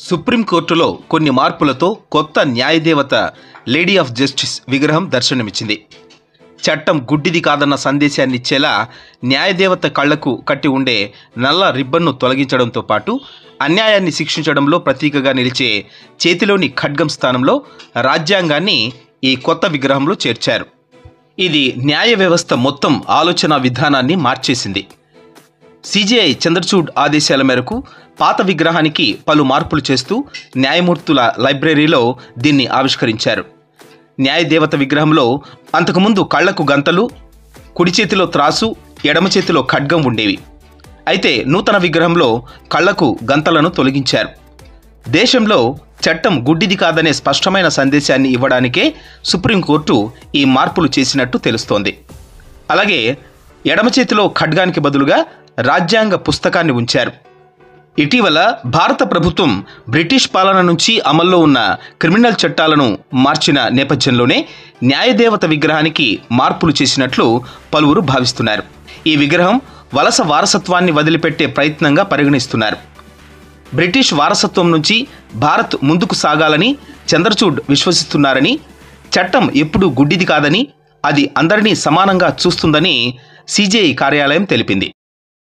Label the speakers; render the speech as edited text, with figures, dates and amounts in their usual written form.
Speaker 1: సుప్రీంకోర్టులో కొన్ని మార్పులతో కొత్త న్యాయదేవత లేడీ ఆఫ్ జస్టిస్ విగ్రహం దర్శనమిచ్చింది. చట్టం గుడ్డిది కాదన్న సందేశాన్ని ఇచ్చేలా న్యాయదేవత కళ్లకు కట్టి ఉండే నల్ల రిబ్బన్ను తొలగించడంతో పాటు అన్యాయాన్ని శిక్షించడంలో ప్రతీకగా నిలిచే చేతిలోని ఖడ్గం స్థానంలో రాజ్యాంగాన్ని ఈ కొత్త విగ్రహంలో చేర్చారు. ఇది న్యాయ వ్యవస్థ మొత్తం ఆలోచన విధానాన్ని మార్చేసింది. సిజేఐ చంద్రచూడ్ ఆదేశాల మేరకు పాత విగ్రహానికి పలు మార్పులు చేస్తూ న్యాయమూర్తుల లైబ్రరీలో దీన్ని ఆవిష్కరించారు. న్యాయదేవత విగ్రహంలో అంతకుముందు కళ్లకు గంతలు, కుడి చేతిలో త్రాసు, ఎడమ చేతిలో ఖడ్గం ఉండేవి. అయితే నూతన విగ్రహంలో కళ్లకు గంతలను తొలగించారు. దేశంలో చట్టం గుడ్డిది కాదనే స్పష్టమైన సందేశాన్ని ఇవ్వడానికే సుప్రీంకోర్టు ఈ మార్పులు చేసినట్టు తెలుస్తోంది. అలాగే ఎడమ చేతిలో ఖడ్గానికి బదులుగా రాజ్యాంగ పుస్తకాన్ని ఉంచారు. ఇటీవల భారత ప్రభుత్వం బ్రిటిష్ పాలన నుంచి అమల్లో ఉన్న క్రిమినల్ చట్టాలను మార్చిన నేపథ్యంలోనే న్యాయదేవత విగ్రహానికి మార్పులు చేసినట్లు పలువురు భావిస్తున్నారు. ఈ విగ్రహం వలస వారసత్వాన్ని వదిలిపెట్టే ప్రయత్నంగా పరిగణిస్తున్నారు. బ్రిటిష్ వారసత్వం నుంచి భారత్ ముందుకు సాగాలని చంద్రచూడ్ విశ్వసిస్తున్నారని, చట్టం ఎప్పుడూ గుడ్డిది కాదని, అది అందరినీ సమానంగా చూస్తుందని సిజేఐ కార్యాలయం తెలిపింది.